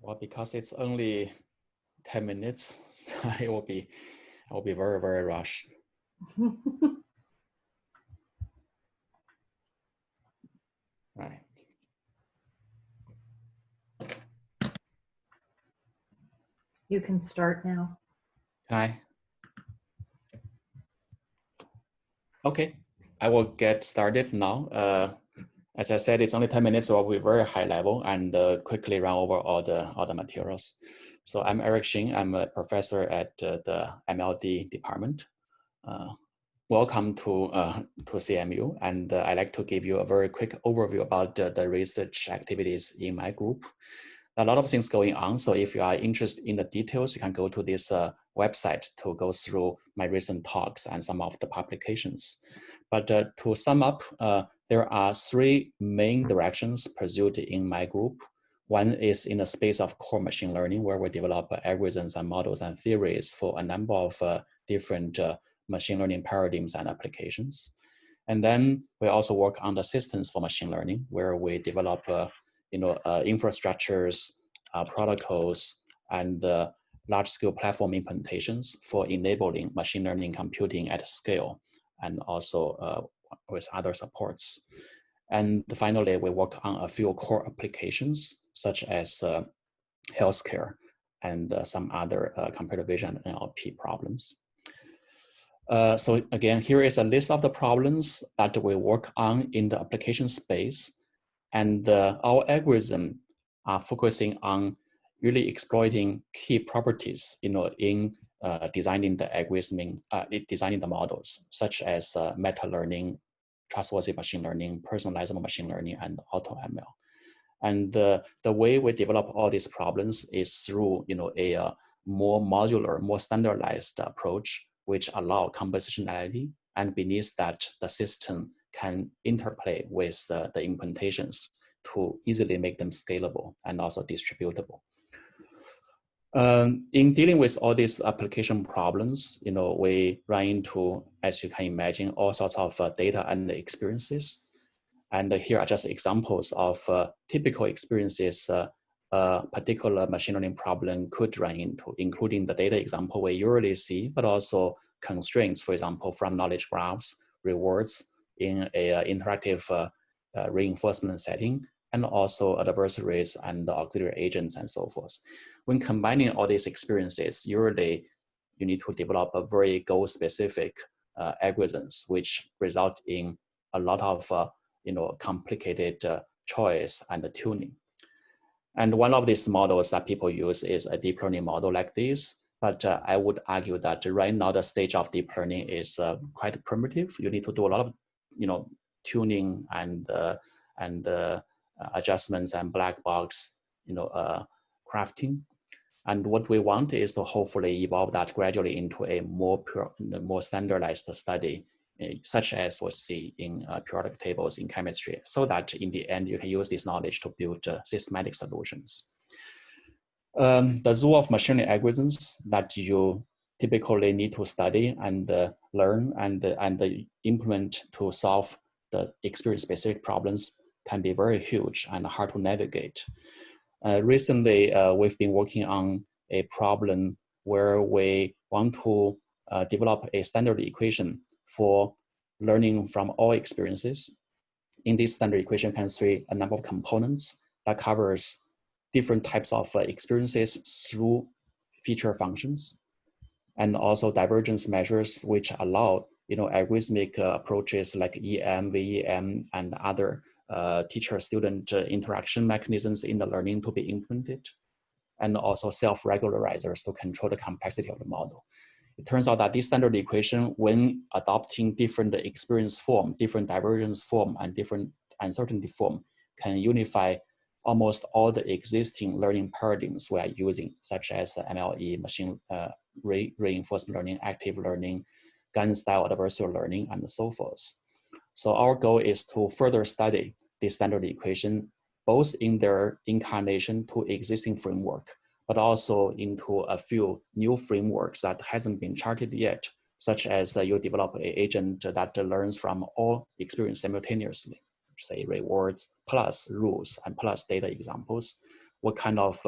Well, because it's only 10 minutes, I will be very, very rushed. Right. You can start now. Hi. Okay, I will get started now. As I said, it's only 10 minutes, so we'll be very high level and quickly run over all the materials. So I'm Eric Xing. I'm a professor at the MLD department. Welcome to CMU, and I'd like to give you a very quick overview about the research activities in my group. A lot of things going on, so if you are interested in the details, you can go to this website to go through my recent talks and some of the publications. But to sum up, there are three main directions pursued in my group. One is in the space of core machine learning, where we develop algorithms and models and theories for a number of different machine learning paradigms and applications. And then we also work on the systems for machine learning, where we develop infrastructures, protocols, and large-scale platform implementations for enabling machine learning computing at scale, and also with other supports. And finally, we work on a few core applications, such as healthcare and some other computer vision and NLP problems. So again, here is a list of the problems that we work on in the application space. And our algorithm are focusing on really exploiting key properties, in designing the algorithm, designing the models, such as meta-learning, trustworthy machine learning, personalizable machine learning, and AutoML. And the way we develop all these problems is through, a more modular, more standardized approach, which allow compositionality, and beneath that, the system can interplay with the implementations to easily make them scalable and also distributable. In dealing with all these application problems, we run into, as you can imagine, all sorts of data and experiences. And here are just examples of typical experiences a particular machine learning problem could run into, including the data example we usually see, but also constraints, for example, from knowledge graphs, rewards in an interactive reinforcement setting, and also adversaries and auxiliary agents and so forth. When combining all these experiences, usually you need to develop a very goal-specific algorithms, which result in a lot of complicated choice and tuning. And one of these models that people use is a deep learning model like this. But I would argue that right now the stage of deep learning is quite primitive. You need to do a lot of, tuning and adjustments and black box, crafting. And what we want is to hopefully evolve that gradually into a more standardized study, such as we see in periodic tables in chemistry, so that in the end you can use this knowledge to build systematic solutions. The rule of machine learning algorithms that you typically need to study and learn and implement to solve the experience-specific problems can be very huge and hard to navigate. Recently, we've been working on a problem where we want to develop a standard equation for learning from all experiences. In this standard equation can see a number of components that covers different types of experiences through feature functions, and also divergence measures which allow algorithmic approaches like EM, VEM, and other teacher-student interaction mechanisms in the learning to be implemented, and also self-regularizers to control the complexity of the model. It turns out that this standard equation, when adopting different experience form, different divergence form, and different uncertainty form, can unify almost all the existing learning paradigms we are using, such as MLE, machine reinforcement learning, active learning, gun-style adversarial learning, and so forth. So our goal is to further study this standard equation, both in their incarnation to existing framework, but also into a few new frameworks that hasn't been charted yet, such as you develop an agent that learns from all experience simultaneously, say rewards plus rules and plus data examples. What kind of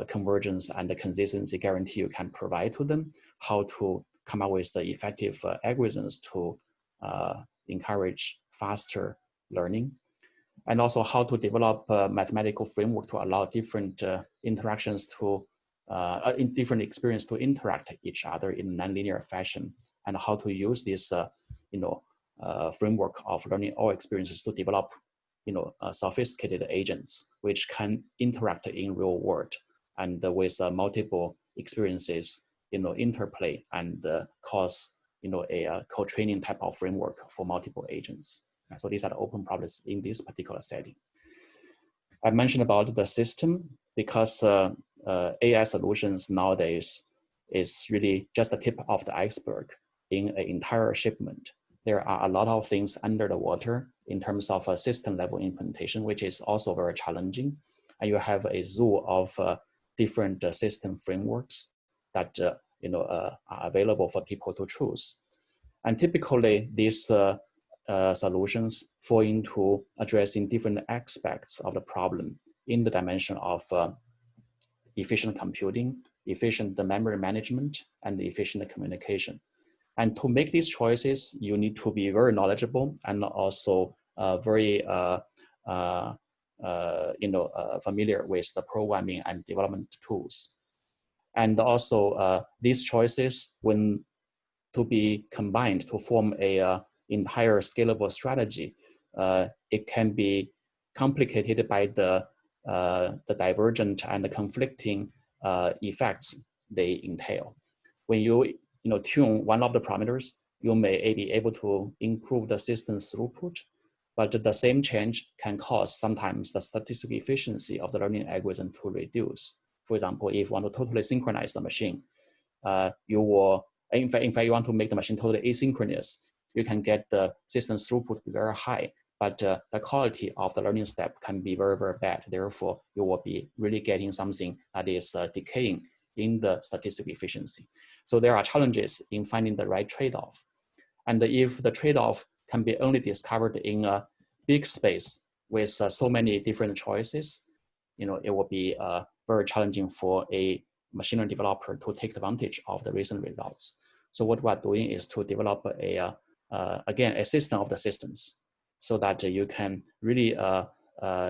convergence and the consistency guarantee you can provide to them, how to come up with the effective algorithms to encourage faster learning, and also how to develop a mathematical framework to allow different interactions to, in different experience to interact each other in nonlinear fashion, and how to use this, framework of learning all experiences to develop, sophisticated agents which can interact in real world and with multiple experiences, interplay and cause, a co-training type of framework for multiple agents. So these are the open problems in this particular setting. I mentioned about the system because AI solutions nowadays is really just the tip of the iceberg in an entire shipment. There are a lot of things under the water in terms of a system level implementation, which is also very challenging. And you have a zoo of different system frameworks that are available for people to choose. And typically these solutions fall into addressing different aspects of the problem in the dimension of efficient computing, efficient memory management, and efficient communication. And to make these choices, you need to be very knowledgeable and also very familiar with the programming and development tools. And also these choices, when to be combined to form a entire scalable strategy, it can be complicated by the divergent and the conflicting effects they entail. When you tune one of the parameters, you may be able to improve the system's throughput, but the same change can cause sometimes the statistical efficiency of the learning algorithm to reduce. For example, if you want to totally synchronize the machine, you will, in fact, you want to make the machine totally asynchronous, you can get the system's throughput very high, but the quality of the learning step can be very, very bad. Therefore, you will be really getting something that is decaying in the statistical efficiency. So there are challenges in finding the right trade-off. And if the trade-off can be only discovered in a big space with so many different choices, it will be very challenging for a machine learning developer to take advantage of the recent results. So what we're doing is to develop again, a system of the systems so that you can really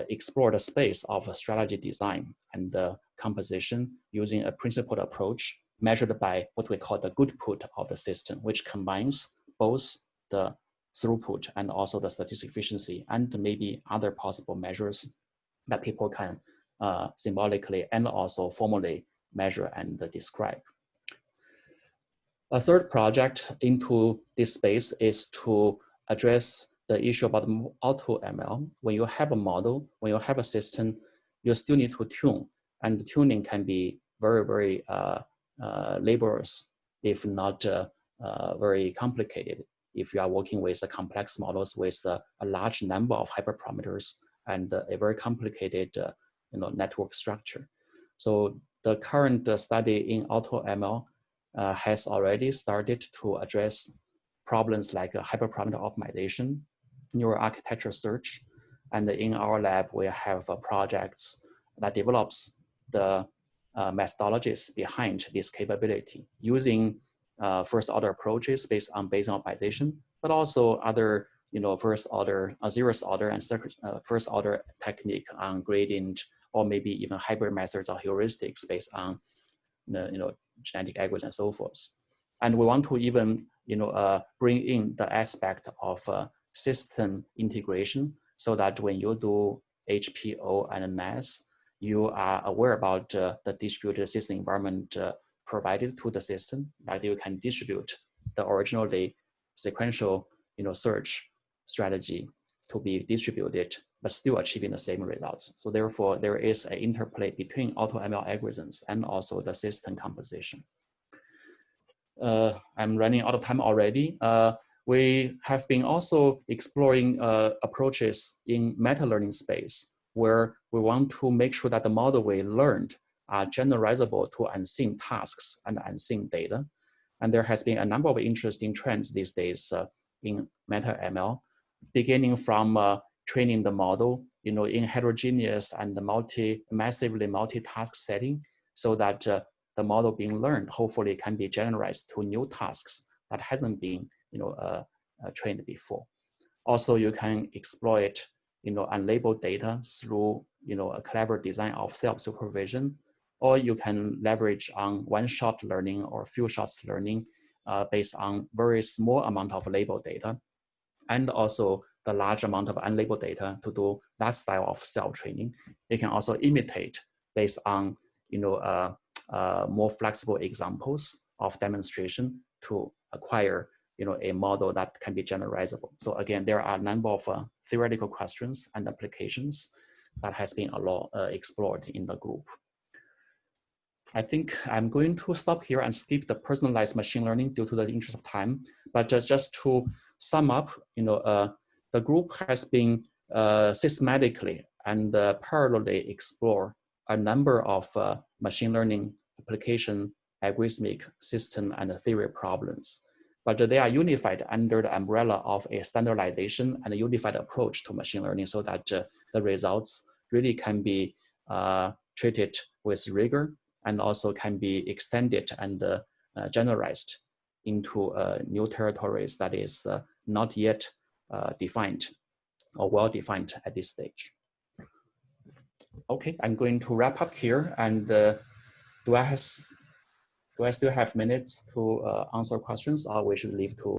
explore the space of strategy design and composition using a principled approach measured by what we call the goodput of the system, which combines both the throughput and also the statistical efficiency and maybe other possible measures that people can symbolically and also formally measure and describe. A third project into this space is to address the issue about auto ML. When you have a model, when you have a system, you still need to tune, and tuning can be very, very laborious, if not very complicated. If you are working with complex models with a large number of hyperparameters and a very complicated network structure. So the current study in auto ML has already started to address problems like hyperparameter optimization, neural architecture search, and in our lab we have projects that develops the methodologies behind this capability using first order approaches based on Bayesian optimization, but also other first order, zeroth order, and first order technique on gradient, or maybe even hybrid methods or heuristics based on genetic algorithms and so forth. And we want to even bring in the aspect of system integration so that when you do HPO and NAS, you are aware about the distributed system environment provided to the system, that you can distribute the originally sequential search strategy to be distributed, but still achieving the same results. So therefore, there is an interplay between auto ML algorithms and also the system composition. I'm running out of time already. We have been also exploring approaches in meta-learning space, where we want to make sure that the model we learned are generalizable to unseen tasks and unseen data. And there has been a number of interesting trends these days in meta-ML, beginning from training the model in heterogeneous and massively multitask setting, so that the model being learned hopefully can be generalized to new tasks that hasn't been trained before. Also, you can exploit unlabeled data through a clever design of self-supervision, or you can leverage on one-shot learning or few shots learning based on very small amount of labeled data, and also the large amount of unlabeled data to do that style of self-training. You can also imitate based on more flexible examples of demonstration to acquire a model that can be generalizable. So again, there are a number of theoretical questions and applications that has been explored in the group. I think I'm going to stop here and skip the personalized machine learning due to the interest of time. But just to sum up, the group has been systematically and parallelly explore a number of machine learning application, algorithmic system, and theory problems. But they are unified under the umbrella of a standardization and a unified approach to machine learning, so that the results really can be treated with rigor and also can be extended and generalized into new territories that is not yet defined or well defined at this stage. Okay, I'm going to wrap up here. And do I still have minutes to answer questions, or we should leave to